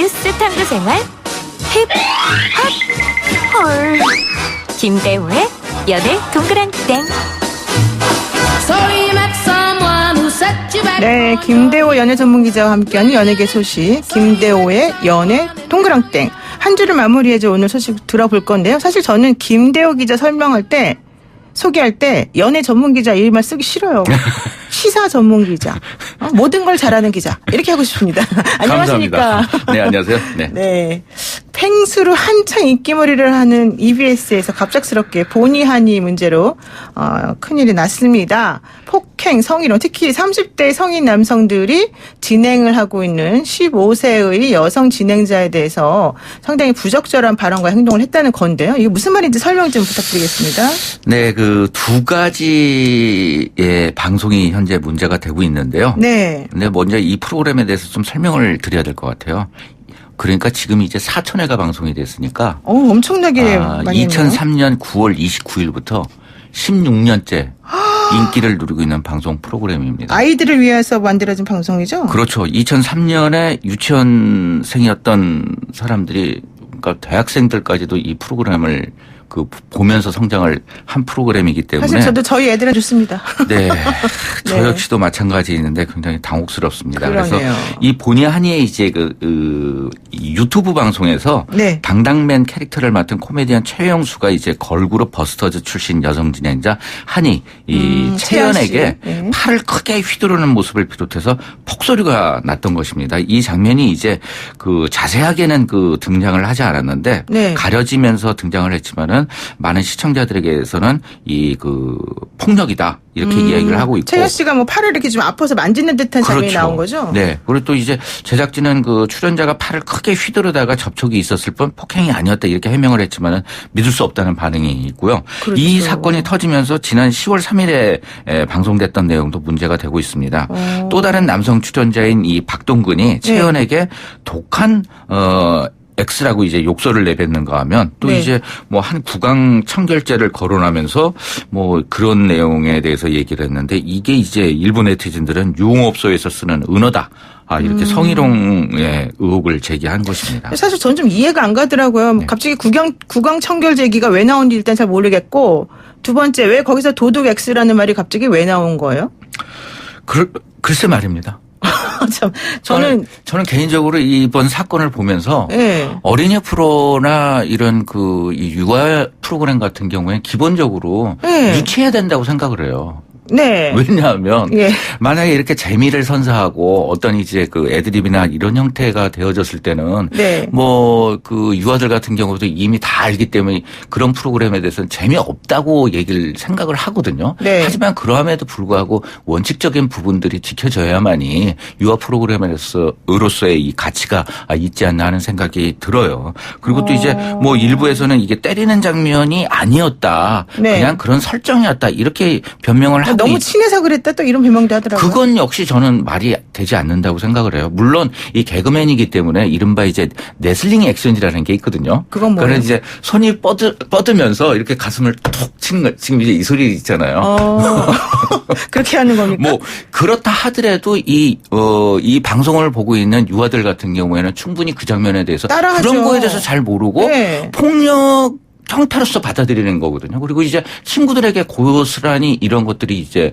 뉴스 탐구 생활 힙합 헐 김대호의 연애 동그랑땡. 네, 김대호 연애 전문 기자와 함께하는 연예계 소식, 김대호의 연애 동그랑땡. 한 주를 마무리해서 오늘 소식 들어볼 건데요. 사실 저는 김대호 기자 소개할 때 연애 전문 기자 이름만 쓰기 싫어요. 시사 전문 기자, 모든 걸 잘하는 기자 이렇게 하고 싶습니다. 안녕하십니까? 감사합니다. 네, 안녕하세요. 네. 네. 펭수로 한창 인기몰이를 하는 EBS에서 갑작스럽게 본의 한의 문제로 큰일이 났습니다. 폭행, 성희롱, 특히 30대 성인 남성들이 진행을 하고 있는 15세의 여성 진행자에 대해서 상당히 부적절한 발언과 행동을 했다는 건데요. 이게 무슨 말인지 설명 좀 부탁드리겠습니다. 네, 그 두 가지의 방송이 현재 문제가 되고 있는데요. 네. 근데 먼저 이 프로그램에 대해서 좀 설명을 드려야 될 것 같아요. 그러니까 지금 이제 4,000회가 방송이 됐으니까. 엄청나게 많이 했네요. 2003년 9월 29일부터 16년째 인기를 누리고 있는 방송 프로그램입니다. 아이들을 위해서 만들어진 방송이죠? 그렇죠. 2003년에 유치원생이었던 사람들이, 그러니까 대학생들까지도 이 프로그램을 보면서 성장을 한 프로그램이기 때문에. 사실 저도 저희 애들은 좋습니다. 네. 저 네. 역시도 마찬가지인데 굉장히 당혹스럽습니다. 그러네요. 그래서 이 본의 아니에 이제 이 유튜브 방송에서 네. 당당맨 캐릭터를 맡은 코미디언 최영수가 이제 걸그룹 버스터즈 출신 여성 진행자 한이 채연에게 네. 팔을 크게 휘두르는 모습을 비롯해서 폭소리가 났던 것입니다. 이 장면이 이제 자세하게는 등장을 하지 않았는데 네. 가려지면서 등장을 했지만은 많은 시청자들에게서는 폭력이다 이렇게 이야기를 하고 있고. 채연 씨가 팔을 이렇게 좀 아파서 만지는 듯한 장면이 그렇죠. 나온 거죠? 네. 그리고 또 이제 제작진은 출연자가 팔을 크게 휘두르다가 접촉이 있었을 뿐 폭행이 아니었다 이렇게 해명을 했지만은 믿을 수 없다는 반응이 있고요. 그렇죠. 이 사건이 터지면서 지난 10월 3일에 방송됐던 내용도 문제가 되고 있습니다. 또 다른 남성 출연자인 이 박동근이 채연에게 독한 X라고 이제 욕설을 내뱉는가 하면 또 네. 이제 한 구강 청결제를 거론하면서 그런 내용에 대해서 얘기를 했는데 이게 이제 일본 네티즌들은 유흥업소에서 쓰는 은어다. 이렇게 성희롱의 의혹을 제기한 것입니다. 사실 전 좀 이해가 안 가더라고요. 네. 갑자기 구강 청결 얘기가 왜 나온지 일단 잘 모르겠고, 두 번째 왜 거기서 도둑 X라는 말이 갑자기 왜 나온 거예요? 글쎄 말입니다. 참, 저는 개인적으로 이번 사건을 보면서 네. 어린이 프로나 이런 이 육아 프로그램 같은 경우에 기본적으로 유치해야 된다고 생각을 해요. 네. 왜냐하면 예. 만약에 이렇게 재미를 선사하고 어떤 이제 애드립이나 이런 형태가 되어졌을 때는 네. 유아들 같은 경우도 이미 다 알기 때문에 그런 프로그램에 대해서는 재미없다고 생각을 하거든요. 네. 하지만 그러함에도 불구하고 원칙적인 부분들이 지켜져야만이 유아 프로그램으로서의 이 가치가 있지 않나 하는 생각이 들어요. 그리고 또 이제 일부에서는 이게 때리는 장면이 아니었다. 네. 그냥 그런 설정이었다. 이렇게 변명을 하고 너무 친해서 그랬다 또 이런 변명도 하더라고요. 그건 역시 저는 말이 되지 않는다고 생각을 해요. 물론 이 개그맨이기 때문에 이른바 이제 네슬링 액션이라는 게 있거든요. 그건 뭐예요? 그래서 이제 손이 뻗으면서 이렇게 가슴을 톡 치는 거 지금 이제 이 소리 있잖아요. 그렇게 하는 겁니까? 그렇다 하더라도 이 방송을 보고 있는 유아들 같은 경우에는 충분히 그 장면에 대해서 따라하죠. 그런 거에 대해서 잘 모르고 네. 폭력 형태로서 받아들이는 거거든요. 그리고 이제 친구들에게 고스란히 이런 것들이 이제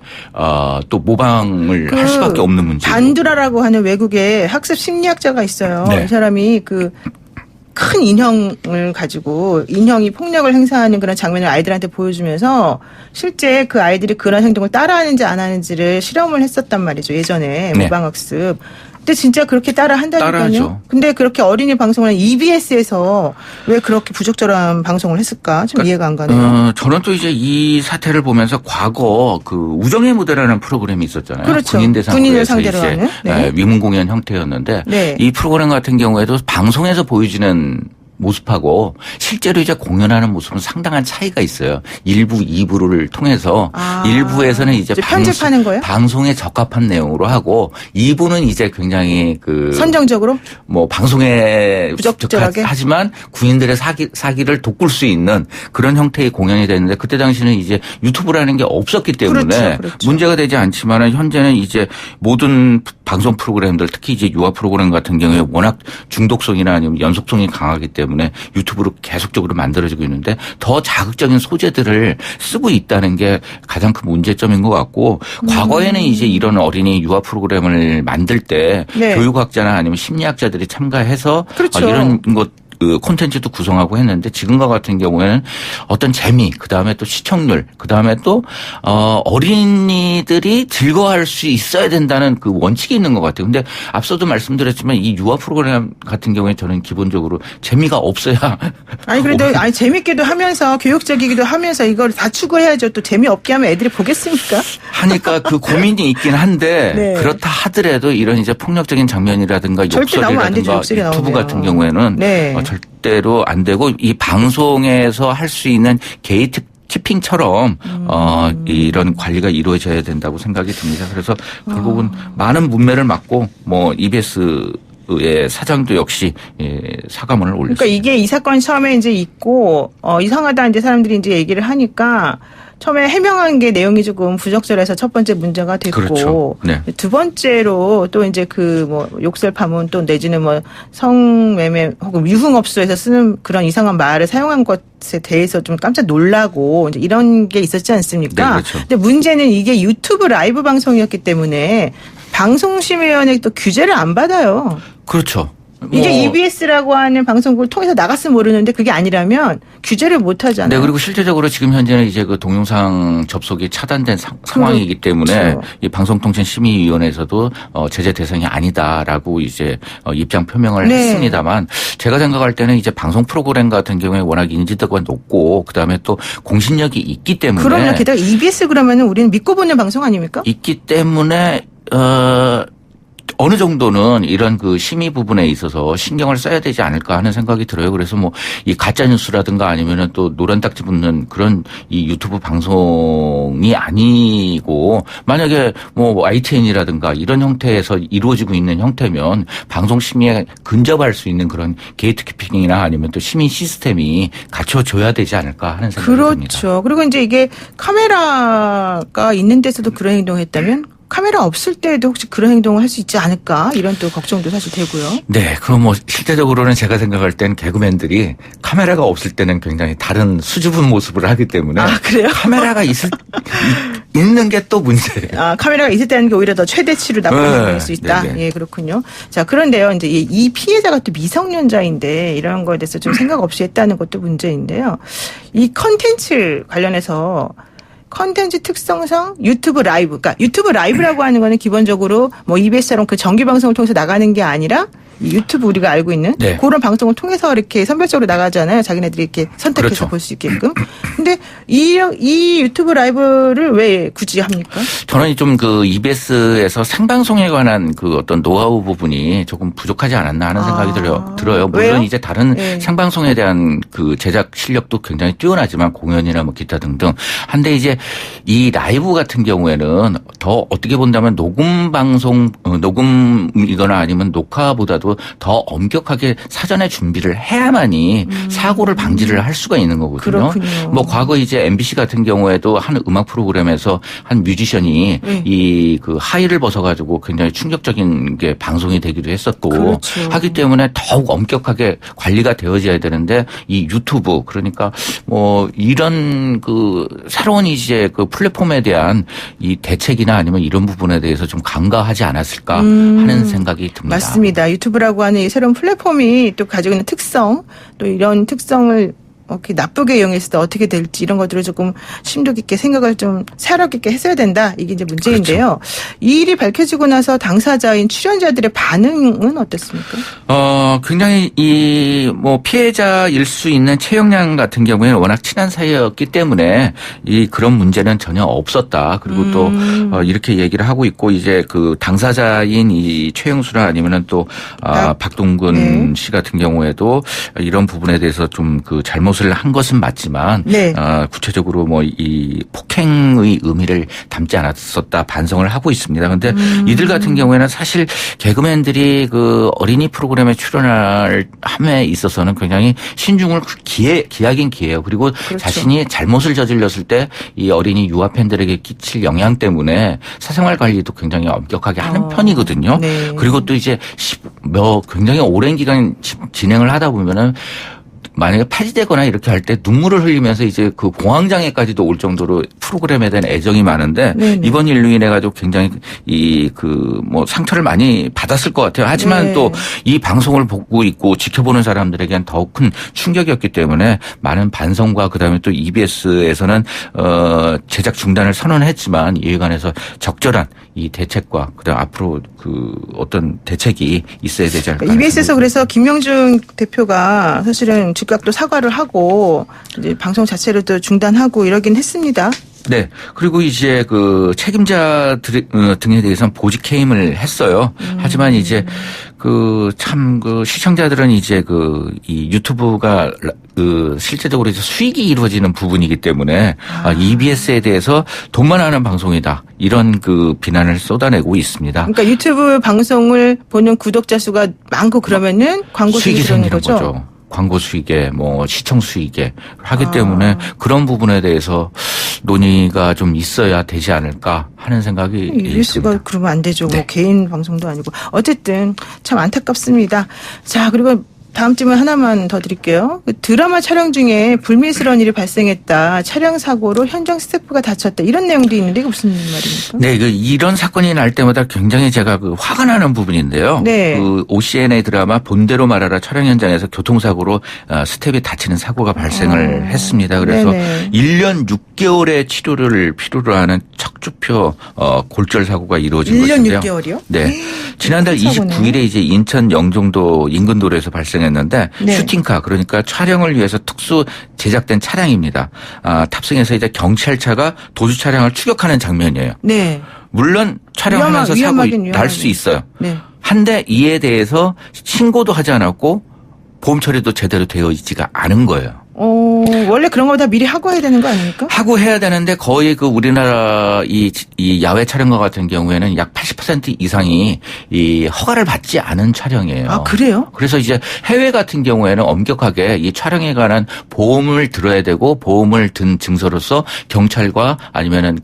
또 모방을 할 수밖에 없는 문제고. 반두라라고 하는 외국의 학습 심리학자가 있어요. 네. 이 사람이 큰 인형을 가지고 인형이 폭력을 행사하는 그런 장면을 아이들한테 보여주면서 실제 그 아이들이 그런 행동을 따라하는지 안 하는지를 실험을 했었단 말이죠. 예전에 네. 모방학습. 근데 진짜 그렇게 따라한다니까요. 따라하죠. 근데 그렇게 어린이 방송을 하는 EBS에서 왜 그렇게 부적절한 방송을 했을까? 좀 이해가 안 가네요. 저는 또 이제 이 사태를 보면서 과거 우정의 무대라는 프로그램이 있었잖아요. 그렇죠. 군인을 상대로 하는. 네. 위문 공연 형태였는데 네. 이 프로그램 같은 경우에도 방송에서 보여지는 모습하고 실제로 이제 공연하는 모습은 상당한 차이가 있어요. 1부, 2부를 통해서 1부에서는 이제 편집하는 거예요? 방송에 적합한 내용으로 하고 2부는 이제 굉장히 선정적으로 방송에 부적절하게 하지만 군인들의 사기를 돋굴 수 있는 그런 형태의 공연이 됐는데 그때 당시는 이제 유튜브라는 게 없었기 때문에 그렇죠. 문제가 되지 않지만은 현재는 이제 모든 방송 프로그램들 특히 이제 유아 프로그램 같은 경우에 워낙 중독성이나 아니면 연속성이 강하기 때문에 유튜브로 계속적으로 만들어지고 있는데 더 자극적인 소재들을 쓰고 있다는 게 가장 큰 문제점인 것 같고 과거에는 이제 이런 어린이 유아 프로그램을 만들 때 네. 교육학자나 아니면 심리학자들이 참가해서 그렇죠. 이런 것 그 콘텐츠도 구성하고 했는데 지금과 같은 경우에는 어떤 재미, 그다음에 또 시청률, 그다음에 또 어린이들이 즐거워할 수 있어야 된다는 그 원칙이 있는 것 같아요. 근데 앞서도 말씀드렸지만 이 유아 프로그램 같은 경우에 저는 기본적으로 재미가 없어야 아니 그래도 아니 재밌게도 하면서 교육적이기도 하면서 이걸 다 추구해야죠. 또 재미없게 하면 애들이 보겠습니까? 하니까 그 고민이 있긴 한데 네. 그렇다 하더라도 이런 이제 폭력적인 장면이라든가 절대 나오면 안 되죠, 욕설이라든가 욕설이 유튜브 나오면. 같은 경우에는 네. 절대로 안 되고 이 방송에서 할 수 있는 게이트 키핑처럼 이런 관리가 이루어져야 된다고 생각이 듭니다. 그래서 결국은 많은 문매를 맞고 뭐 EBS의 사장도 역시 사과문을 올렸습니다. 그러니까 이게 이 사건 처음에 이제 있고 이상하다 이제 사람들이 이제 얘기를 하니까 처음에 해명한 게 내용이 조금 부적절해서 첫 번째 문제가 됐고 그렇죠. 네. 두 번째로 또 이제 그 뭐 욕설 파문 또 내지는 뭐 성매매 혹은 유흥업소에서 쓰는 그런 이상한 말을 사용한 것에 대해서 좀 깜짝 놀라고 이제 이런 게 있었지 않습니까? 네, 그렇죠. 근데 문제는 이게 유튜브 라이브 방송이었기 때문에 방송심의위원회 또 규제를 안 받아요. 그렇죠. 이게 EBS라고 하는 방송국을 통해서 나갔으면 모르는데 그게 아니라면 규제를 못 하잖아요. 네, 그리고 실제적으로 지금 현재는 이제 그 동영상 접속이 차단된 상황이기 때문에 그렇죠. 이 방송통신심의위원회에서도 제재 대상이 아니다라고 이제 입장 표명을 네. 했습니다만 제가 생각할 때는 이제 방송 프로그램 같은 경우에 워낙 인지도가 높고 그다음에 또 공신력이 있기 때문에 그럼요. 게다가 EBS 그러면은 우리는 믿고 보는 방송 아닙니까? 있기 때문에 어느 정도는 이런 그 심의 부분에 있어서 신경을 써야 되지 않을까 하는 생각이 들어요. 그래서 뭐 이 가짜 뉴스라든가 아니면은 또 노란 딱지 붙는 그런 이 유튜브 방송이 아니고 만약에 뭐 YTN이라든가 이런 형태에서 이루어지고 있는 형태면 방송 심의에 근접할 수 있는 그런 게이트키핑이나 아니면 또 심의 시스템이 갖춰줘야 되지 않을까 하는 생각이 듭니다. 그렇죠. 그리고 이제 이게 카메라가 있는 데서도 그런 행동을 했다면 카메라 없을 때에도 혹시 그런 행동을 할 수 있지 않을까 이런 또 걱정도 사실 되고요. 네, 그럼 뭐 실제적으로는 제가 생각할 땐 개그맨들이 카메라가 없을 때는 굉장히 다른 수줍은 모습을 하기 때문에 아, 그래요? 카메라가 있는 게 또 문제예요. 아, 카메라가 있을 때는 게 오히려 더 최대치로 나쁜 네, 행동일 수 있다. 네, 네. 예, 그렇군요. 자, 그런데요. 이제 이 피해자가 또 미성년자인데 이런 거에 대해서 좀 생각 없이 했다는 것도 문제인데요. 이 컨텐츠 관련해서 컨텐츠 특성상 유튜브 라이브, 그러니까 유튜브 라이브라고 하는 거는 기본적으로 뭐 EBS처럼 그 정규 방송을 통해서 나가는 게 아니라 이 유튜브 우리가 알고 있는 네. 그런 방송을 통해서 이렇게 선별적으로 나가잖아요. 자기네들이 이렇게 선택해서 그렇죠. 볼 수 있게끔. 근데 이 유튜브 라이브를 왜 굳이 합니까? 저는 좀 그 EBS에서 생방송에 관한 그 어떤 노하우 부분이 조금 부족하지 않았나 하는 생각이 들어요. 물론 왜요? 이제 다른 네. 생방송에 대한 그 제작 실력도 굉장히 뛰어나지만 공연이나 뭐 기타 등등. 한데 이제 이 라이브 같은 경우에는 더 어떻게 본다면 녹음 방송, 녹음이거나 아니면 녹화보다도 더 엄격하게 사전에 준비를 해야만이 사고를 방지를 할 수가 있는 거거든요. 그렇군요. 뭐 과거 이제 MBC 같은 경우에도 한 음악 프로그램에서 한 뮤지션이 이 그 하의를 벗어가지고 굉장히 충격적인 게 방송이 되기도 했었고 그렇죠. 하기 때문에 더욱 엄격하게 관리가 되어져야 되는데 이 유튜브 그러니까 뭐 이런 그 새로운 이제 그 플랫폼에 대한 이 대책이나 아니면 이런 부분에 대해서 좀 간과하지 않았을까 하는 생각이 듭니다. 맞습니다. 유튜브라고 하는 이 새로운 플랫폼이 또 가지고 있는 특성, 또 이런 특성을 이렇게 나쁘게 이용했을 때 어떻게 될지 이런 것들을 조금 심도 깊게 생각을 좀 세력 있게 했어야 된다. 이게 이제 문제인데요. 이 일이 밝혀지고 나서 당사자인 출연자들의 반응은 어땠습니까? 굉장히 이 뭐 피해자일 수 있는 최영량 같은 경우에는 워낙 친한 사이였기 때문에 이 그런 문제는 전혀 없었다. 그리고 또 이렇게 얘기를 하고 있고 이제 그 당사자인 이 최영수나 아니면은 또 박동근 씨 같은 경우에도 이런 부분에 대해서 좀 그 잘못 잘못을 한 것은 맞지만 네. 구체적으로 뭐 이 폭행의 의미를 담지 않았었다 반성을 하고 있습니다. 그런데 이들 같은 경우에는 사실 개그맨들이 그 어린이 프로그램에 출연할 함에 있어서는 굉장히 신중을 기하긴 기해요. 그리고 그렇죠. 자신이 잘못을 저질렀을 때 이 어린이 유아 팬들에게 끼칠 영향 때문에 사생활 관리도 굉장히 엄격하게 하는 편이거든요. 네. 그리고 또 이제 굉장히 오랜 기간 진행을 하다 보면은 만약에 파지되거나 이렇게 할 때 눈물을 흘리면서 이제 그 공황장애까지도 올 정도로 프로그램에 대한 애정이 많은데 네네. 이번 일로 인해 가지고 굉장히 뭐 상처를 많이 받았을 것 같아요. 하지만 네. 또 이 방송을 보고 있고 지켜보는 사람들에게는 더욱 큰 충격이었기 때문에 많은 반성과 그다음에 또 EBS에서는 제작 중단을 선언했지만 이에 관해서 적절한 이 대책과 그다음 앞으로 그 어떤 대책이 있어야 되지 않을까. EBS에서 그래서 김명중 대표가 사실은 즉각 또 사과를 하고 이제 방송 자체로도 중단하고 이러긴 했습니다. 네. 그리고 이제 그 책임자 등에 대해서는 보직 해임을 했어요. 하지만 이제 그 시청자들은 이제 이 유튜브가 실제적으로 이제 수익이 이루어지는 부분이기 때문에 EBS에 대해서 돈만 하는 방송이다. 이런 비난을 쏟아내고 있습니다. 그러니까 유튜브 방송을 보는 구독자 수가 많고 그러면은 광고 수익이 들어오는 거죠. 광고 수익에 뭐 시청 수익에 하기 때문에 그런 부분에 대해서 논의가 좀 있어야 되지 않을까 하는 생각이 EBS가 있습니다. 그러면 안 되죠. 네. 뭐 개인 방송도 아니고. 어쨌든 참 안타깝습니다. 자, 그리고 다음 질문 하나만 더 드릴게요. 드라마 촬영 중에 불미스러운 일이 발생했다. 촬영 사고로 현장 스태프가 다쳤다. 이런 내용도 있는데 이게 무슨 말입니까? 네, 이런 사건이 날 때마다 굉장히 제가 화가 나는 부분인데요. 네. OCN의 드라마 본대로 말하라 촬영 현장에서 교통사고로 스텝이 다치는 사고가 발생을 했습니다. 그래서 네네. 1년 6개월의 치료를 필요로 하는 척추표 골절 사고가 이루어진 1년 것인데요. 6개월이요? 네. 지난달 큰 사고네요. 29일에 이제 인천 영종도 인근 도로에서 발생했는데 네. 슈팅카 그러니까 촬영을 위해서 특수 제작된 차량입니다. 탑승해서 이제 경찰차가 도주 차량을 추격하는 장면이에요. 네. 물론 촬영하면서 위험하긴 사고 날 수 있어요. 네. 한데 이에 대해서 신고도 하지 않았고 보험 처리도 제대로 되어 있지가 않은 거예요. 원래 그런 거 다 미리 하고 해야 되는 거 아닙니까? 하고 해야 되는데 거의 우리나라 이 야외 촬영과 같은 경우에는 약 80% 이상이 이 허가를 받지 않은 촬영이에요. 아, 그래요? 그래서 이제 해외 같은 경우에는 엄격하게 이 촬영에 관한 보험을 들어야 되고 보험을 든 증서로서 경찰과 아니면은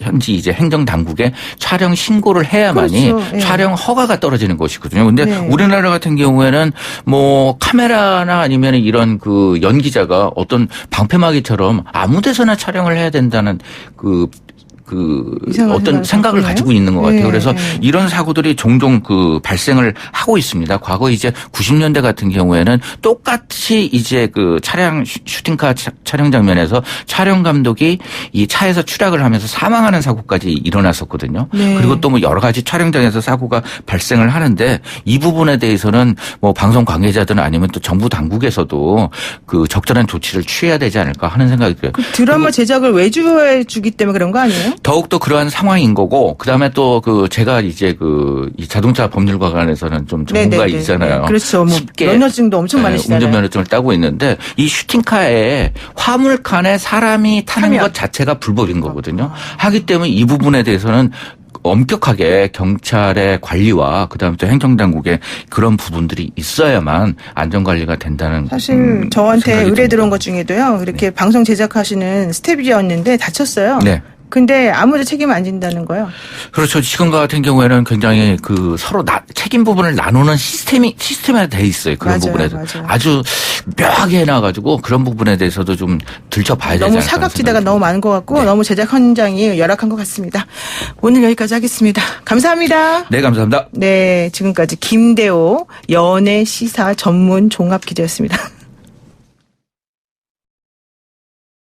현지 이제 행정 당국에 촬영 신고를 해야만이 그렇죠. 예. 촬영 허가가 떨어지는 것이거든요. 근데 네. 우리나라 같은 경우에는 뭐 카메라나 아니면 이런 연기자가 어떤 방패막이처럼 아무 데서나 촬영을 해야 된다는 이상한 어떤 생각을 갖고 가지고 있는 것 같아요. 네, 그래서 네. 이런 사고들이 종종 발생을 하고 있습니다. 과거 이제 90년대 같은 경우에는 똑같이 이제 차량 슈팅카 촬영 장면에서 촬영 감독이 이 차에서 추락을 하면서 사망하는 사고까지 일어났었거든요. 네. 그리고 또 뭐 여러 가지 촬영장에서 사고가 발생을 하는데 이 부분에 대해서는 뭐 방송 관계자든 아니면 또 정부 당국에서도 적절한 조치를 취해야 되지 않을까 하는 생각이 들어요. 드라마 제작을 외주해 주기 때문에 그런 거 아니에요? 더욱더 그러한 상황인 거고, 그 다음에 또 제가 이제 이 자동차 법률과 관해서는 좀 전문가이잖아요. 그렇죠. 뭐 면허증도 엄청 많으시잖아요. 운전면허증을 따고 있는데 이 슈팅카에 화물칸에 사람이 타는 것 자체가 불법인 거거든요. 하기 때문에 이 부분에 대해서는 엄격하게 경찰의 관리와 그다음에 또 행정당국의 그런 부분들이 있어야만 안전관리가 된다는 사실 저한테 생각이 의뢰 들어온 듭니다. 것 중에도요. 이렇게 방송 제작하시는 스텝이었는데 다쳤어요. 네. 근데 아무도 책임 안 진다는 거예요. 그렇죠. 지금과 같은 경우에는 굉장히 서로 책임 부분을 나누는 시스템에 돼 있어요. 그런 맞아요, 부분에서 맞아요. 아주 묘하게 해놔가지고 그런 부분에 대해서도 좀 들춰봐야 되지 않을까. 너무 사각지대가 생각이 너무 많은 것 같고 네. 너무 제작 현장이 열악한 것 같습니다. 오늘 여기까지 하겠습니다. 감사합니다. 네, 감사합니다. 네, 지금까지 김대호 연예 시사 전문 종합 기자였습니다.